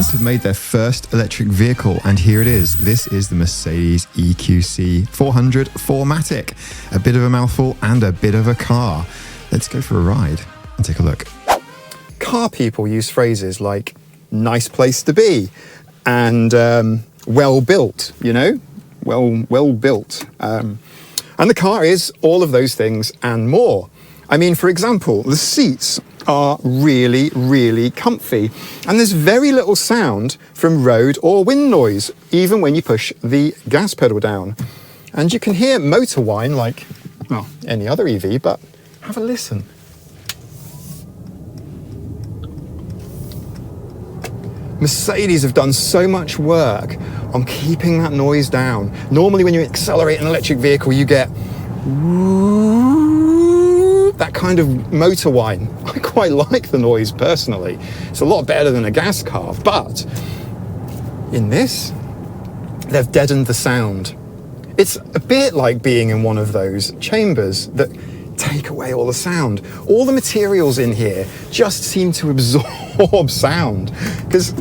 Mercedes have made their first electric vehicle, and here it is. This is the Mercedes EQC 400 4MATIC. A bit of a mouthful and a bit of a car. Let's go for a ride and take a look. Car people use phrases like nice place to be and well built, you know, well built. And the car is all of those things and more. I mean, for example, the seats are really, really comfy, and there's very little sound from road or wind noise, even when you push the gas pedal down. And you can hear motor whine like, well, any other EV, but have a listen. Mercedes have done so much work on keeping that noise down. Normally when you accelerate an electric vehicle, you get that kind of motor whine. I quite like the noise personally. It's a lot better than a gas car, but in this, they've deadened the sound. It's a bit like being in one of those chambers that take away all the sound. All the materials in here just seem to absorb sound because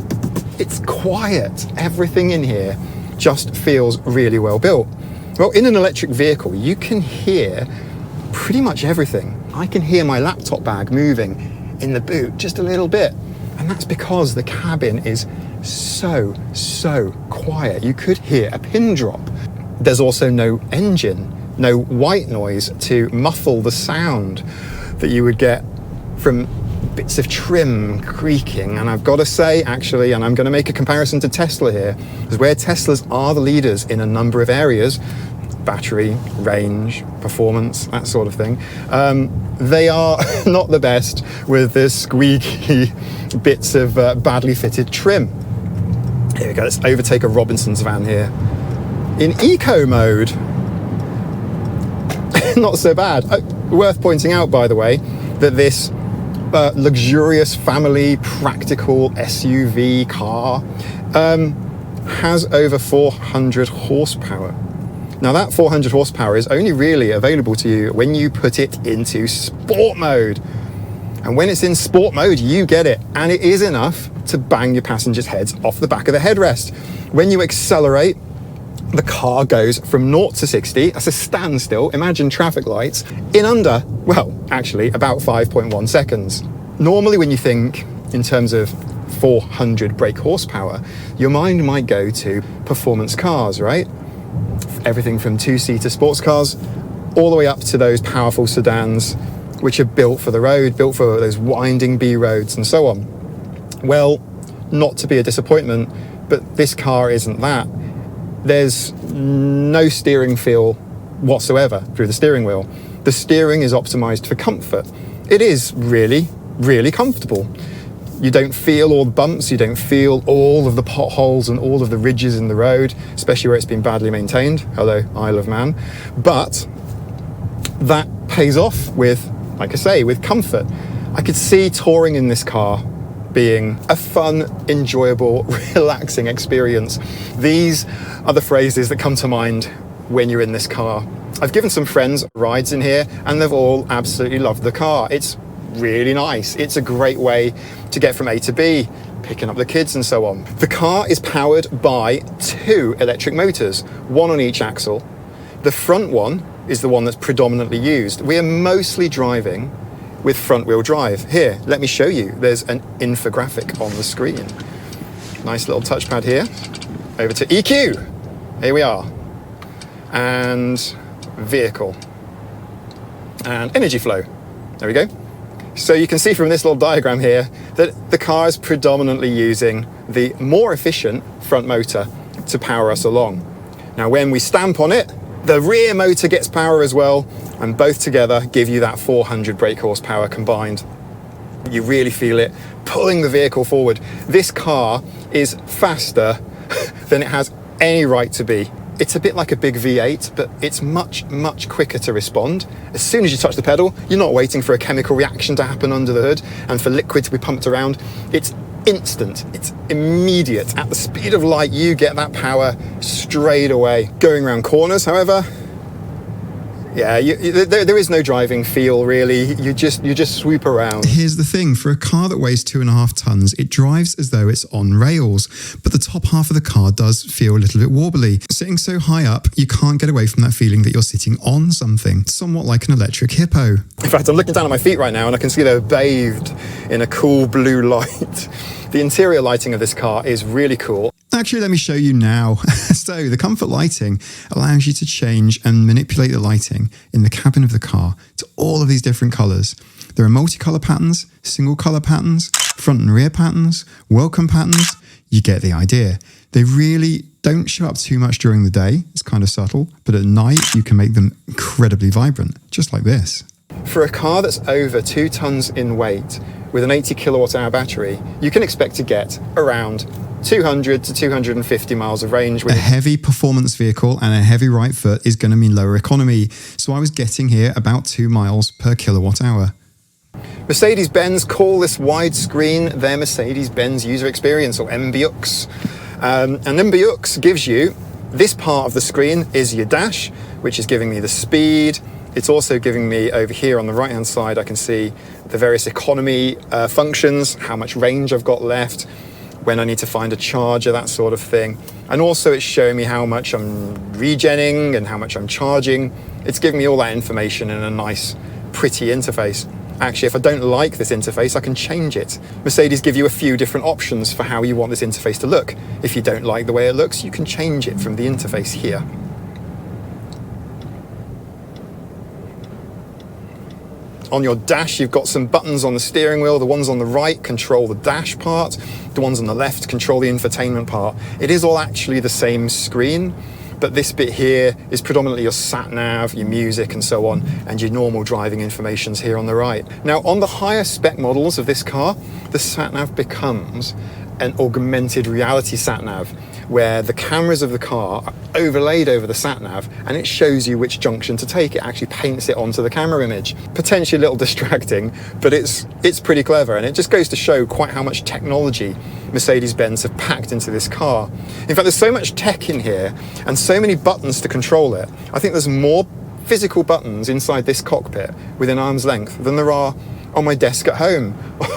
it's quiet. Everything in here just feels really well built. Well, in an electric vehicle, you can hear pretty much everything. I can hear my laptop bag moving in the boot just a little bit, and that's because the cabin is so quiet. You could hear a pin drop. There's also no engine, no white noise to muffle the sound that you would get from bits of trim creaking. And I've got to say, actually, and I'm going to make a comparison to Tesla here, is where Teslas are the leaders in a number of areas, battery, range, performance, that sort of thing. They are not the best with the squeaky bits of badly fitted trim. Here we go, let's overtake a Robinson's van here. In eco mode, not so bad. Worth pointing out, by the way, that this luxurious family practical SUV car has over 400 horsepower. Now that 400 horsepower is only really available to you when you put it into sport mode. And when it's in sport mode, you get it. And it is enough to bang your passengers' heads off the back of the headrest. When you accelerate, the car goes from 0 to 60, that's a standstill, imagine traffic lights, in under, well, actually about 5.1 seconds. Normally when you think in terms of 400 brake horsepower, your mind might go to performance cars, right? Everything from two-seater sports cars all the way up to those powerful sedans which are built for the road, built for those winding B roads and so on. Well, not to be a disappointment, but this car isn't that. There's no steering feel whatsoever through the steering wheel. The steering is optimized for comfort. It is really, really comfortable. You don't feel all the bumps, you don't feel all of the potholes and all of the ridges in the road, especially where it's been badly maintained. Hello, Isle of Man. But that pays off with, like I say, with comfort. I could see touring in this car being a fun, enjoyable, relaxing experience. These are the phrases that come to mind when you're in this car. I've given some friends rides in here and they've all absolutely loved the car. It's really nice. It's a great way to get from A to B, picking up the kids and so on. The car is powered by 2 electric motors, 1 on each axle. The front one is the one that's predominantly used. We are mostly driving with front-wheel drive. Here, let me show you. There's an infographic on the screen. Nice little touchpad here. Over to EQ. Here we are. And vehicle. And energy flow. There we go. So you can see from this little diagram here that the car is predominantly using the more efficient front motor to power us along. Now when we stamp on it, the rear motor gets power as well, and both together give you that 400 brake horsepower combined. You really feel it pulling the vehicle forward. This car is faster than it has any right to be. It's a bit like a big V8, but it's much quicker to respond. As soon as you touch the pedal, you're not waiting for a chemical reaction to happen under the hood and for liquid to be pumped around. It's instant, it's immediate. At the speed of light, you get that power straight away. Going around corners, however, Yeah, there is no driving feel, really. You just swoop around. Here's the thing. For a car that weighs 2.5 tons, it drives as though it's on rails, but the top half of the car does feel a little bit wobbly. Sitting so high up, you can't get away from that feeling that you're sitting on something, somewhat like an electric hippo. In fact, I'm looking down at my feet right now and I can see they're bathed in a cool blue light. The interior lighting of this car is really cool. Actually, let me show you now. So the comfort lighting allows you to change and manipulate the lighting in the cabin of the car to all of these different colours. There are multicolour patterns, single colour patterns, front and rear patterns, welcome patterns. You get the idea. They really don't show up too much during the day. It's kind of subtle, but at night you can make them incredibly vibrant, just like this. For a car that's over 2 tons in weight with an 80 kilowatt hour battery, you can expect to get around 200 to 250 miles of range. A heavy performance vehicle and a heavy right foot is going to mean lower economy. So I was getting here about 2 miles per kilowatt hour. Mercedes-Benz call this widescreen their Mercedes-Benz user experience, or MBUX. And MBUX gives you, this part of the screen is your dash, which is giving me the speed. It's also giving me over here on the right hand side, I can see the various economy functions, how much range I've got left, when I need to find a charger, that sort of thing. And also it's showing me how much I'm regenning and how much I'm charging. It's giving me all that information in a nice, pretty interface. Actually, if I don't like this interface, I can change it. Mercedes give you a few different options for how you want this interface to look. If you don't like the way it looks, you can change it from the interface here. On your dash, you've got some buttons on the steering wheel. The ones on the right control the dash part. The ones on the left control the infotainment part. It is all actually the same screen, but this bit here is predominantly your sat nav, your music and so on, and your normal driving information's here on the right. Now, on the higher spec models of this car, the sat nav becomes an augmented reality sat nav, where the cameras of the car are overlaid over the sat nav and it shows you which junction to take. It actually paints it onto the camera image. Potentially a little distracting, but it's pretty clever, and it just goes to show quite how much technology Mercedes-Benz have packed into this car. In fact, there's so much tech in here and so many buttons to control it. I think there's more physical buttons inside this cockpit within arm's length than there are on my desk at home,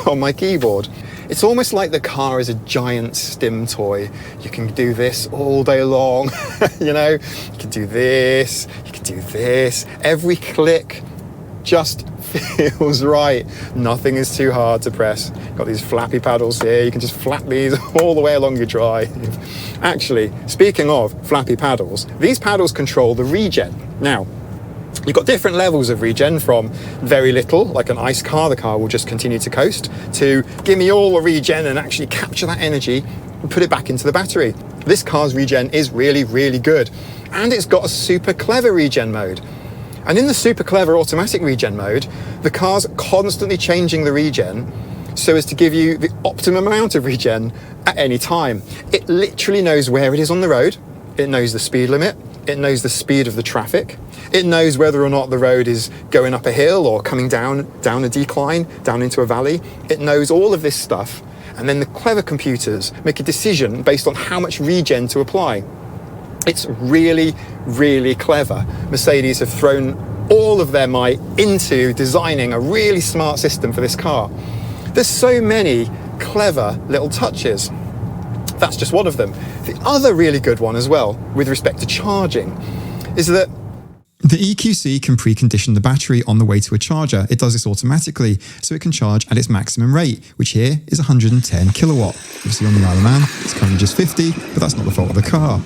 on my keyboard. It's almost like the car is a giant stim toy. You can do this all day long, you know? You can do this, you can do this. Every click just feels right. Nothing is too hard to press. Got these flappy paddles here. You can just flap these all the way along your drive. Actually, speaking of flappy paddles, these paddles control the regen. Now, you've got different levels of regen, from very little, like an ICE car, the car will just continue to coast, to give me all the regen and actually capture that energy and put it back into the battery. This car's regen is really, really good. And it's got a super clever regen mode. And in the super clever automatic regen mode, the car's constantly changing the regen so as to give you the optimum amount of regen at any time. It literally knows where it is on the road. It knows the speed limit. It knows the speed of the traffic. It knows whether or not the road is going up a hill or coming down a decline, down into a valley. It knows all of this stuff. And then the clever computers make a decision based on how much regen to apply. It's really, really clever. Mercedes have thrown all of their might into designing a really smart system for this car. There's so many clever little touches. That's just one of them. The other really good one as well, with respect to charging, is that the EQC can precondition the battery on the way to a charger. It does this automatically, so it can charge at its maximum rate, which here is 110 kilowatt. Obviously on the Isle of Man, it's currently just 50, but that's not the fault of the car.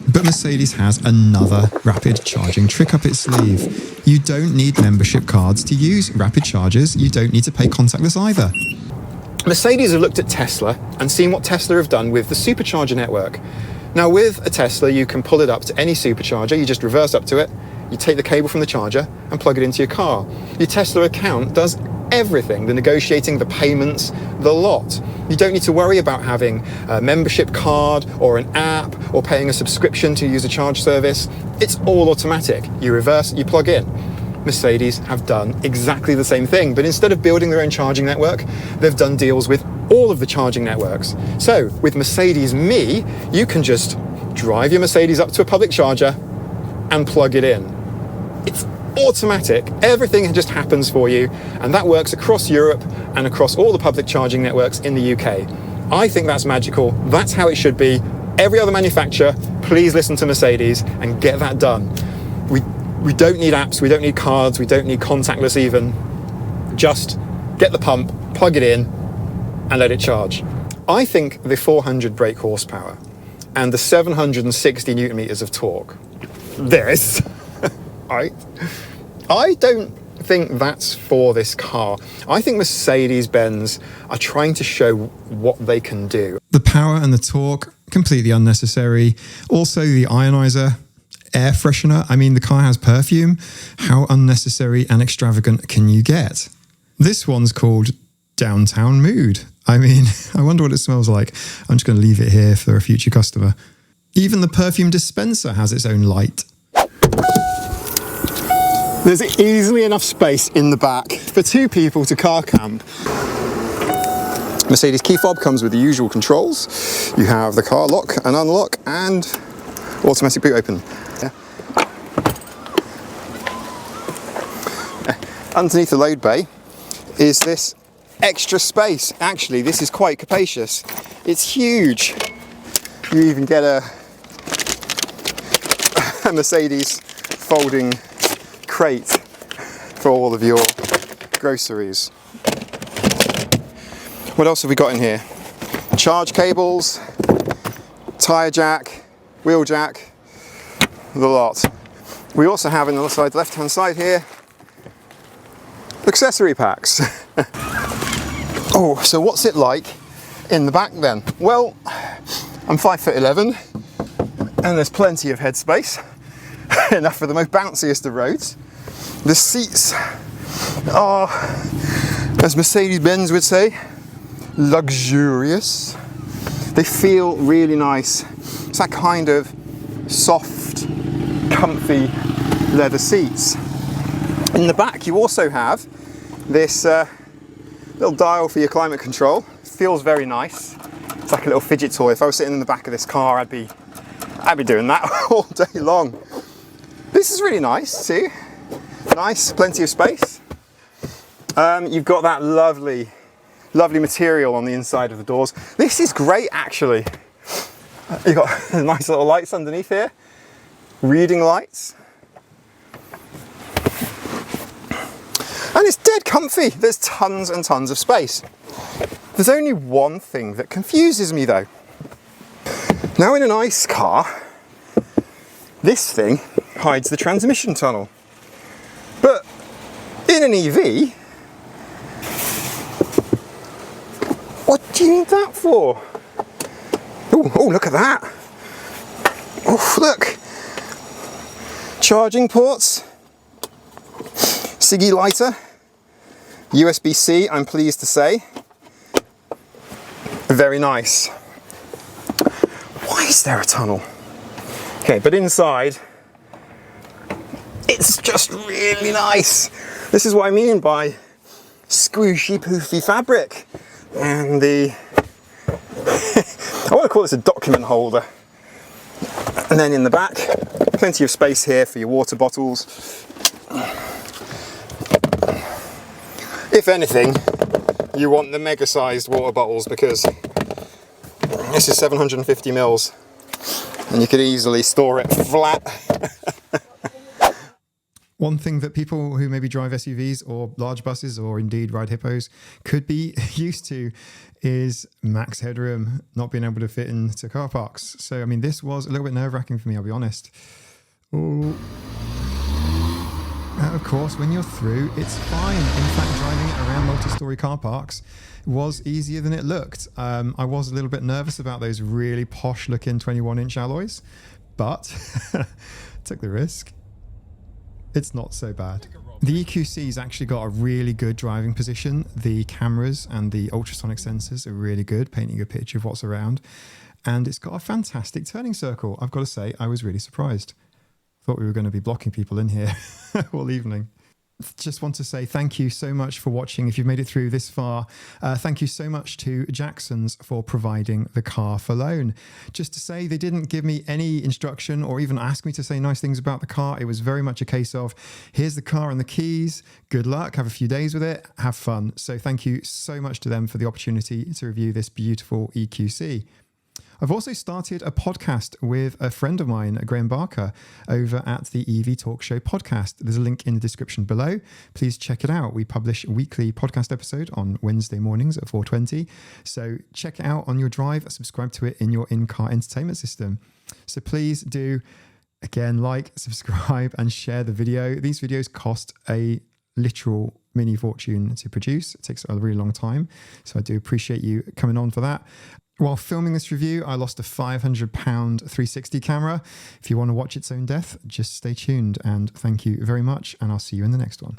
But Mercedes has another rapid charging trick up its sleeve. You don't need membership cards to use rapid chargers. You don't need to pay contactless either. Mercedes have looked at Tesla and seen what Tesla have done with the supercharger network. Now, with a Tesla, you can pull it up to any supercharger. You just reverse up to it, you take the cable from the charger and plug it into your car. Your Tesla account does everything, the negotiating, the payments, the lot. You don't need to worry about having a membership card or an app or paying a subscription to use a charge service. It's all automatic. You reverse, you plug in. Mercedes have done exactly the same thing, but instead of building their own charging network, they've done deals with all of the charging networks. So with Mercedes Me, you can just drive your Mercedes up to a public charger and plug it in. It's automatic. Everything just happens for you, and that works across Europe and across all the public charging networks in the UK. I think that's magical. That's how it should be. Every other manufacturer, please listen to Mercedes and get that done. We don't need apps, we don't need cards, we don't need contactless even. Just get the pump, plug it in, and let it charge. I think the 400 brake horsepower and the 760 newton meters of torque, I don't think that's for this car. I think Mercedes-Benz are trying to show what they can do. The power and the torque, completely unnecessary. Also the ionizer, air freshener. I mean, the car has perfume. How unnecessary and extravagant can you get? This one's called Downtown Mood. I mean, I wonder what it smells like. I'm just going to leave it here for a future customer. Even the perfume dispenser has its own light. There's easily enough space in the back for 2 people to car camp. Mercedes key fob comes with the usual controls. You have the car lock and unlock and automatic boot open. Underneath the load bay is this extra space. Actually, this is quite capacious. It's huge. You even get a Mercedes folding crate for all of your groceries. What else have we got in here? Charge cables, tyre jack, wheel jack, the lot. We also have on the left-hand side here, accessory packs. Oh, so what's it like in the back then? Well, I'm 5'11", and there's plenty of headspace, enough for the most bounciest of roads. The seats are, as Mercedes-Benz would say, luxurious. They feel really nice. It's that kind of soft, comfy leather seats. In the back you also have this little dial for your climate control. It feels very nice. It's like a little fidget toy. If I was sitting in the back of this car, I'd be doing that all day long. This is really nice too. Nice, plenty of space. You've got that lovely material on the inside of the doors. This is great actually. You've got nice little lights underneath here. Reading lights. And it's dead comfy. There's tons and tons of space. There's only one thing that confuses me though. Now in an ICE car, this thing hides the transmission tunnel. But in an EV, what do you need that for? Oh, look at that. Oh, look. Charging ports. Siggy lighter. USB-C, I'm pleased to say. Very nice. Why is there a tunnel? Okay, but inside, it's just really nice. This is what I mean by squishy, poofy fabric. And I want to call this a document holder. And then in the back, plenty of space here for your water bottles. If anything, you want the mega-sized water bottles because this is 750 mils and you could easily store it flat. One thing that people who maybe drive SUVs or large buses or indeed ride hippos could be used to is max headroom, not being able to fit into car parks. So, I mean, this was a little bit nerve-wracking for me, I'll be honest. Oh. Of course, when you're through, it's fine. In fact, driving it around multi-story car parks was easier than it looked. I was a little bit nervous about those really posh-looking 21-inch alloys, but took the risk. It's not so bad. The EQC's actually got a really good driving position. The cameras and the ultrasonic sensors are really good, painting a picture of what's around. And it's got a fantastic turning circle. I've got to say, I was really surprised. Thought we were going to be blocking people in here all evening. just want to say thank you so much for watching. If you've made it through this far, thank you so much to Jacksons for providing the car for loan. Just to say, they didn't give me any instruction or even ask me to say nice things about the car. It was very much a case of, here's the car and the keys, good luck, have a few days with it, have fun. So thank you so much to them for the opportunity to review this beautiful EQC. I've also started a podcast with a friend of mine, Graham Barker, over at the EV Talk Show podcast. There's a link in the description below. Please check it out. We publish a weekly podcast episode on Wednesday mornings at 4:20. So check it out on your drive, subscribe to it in your in-car entertainment system. So please do, again, like, subscribe, and share the video. These videos cost a literal mini fortune to produce. It takes a really long time. So I do appreciate you coming on for that. While filming this review, I lost a £500 360 camera. If you want to watch its own death, just stay tuned, and thank you very much, and I'll see you in the next one.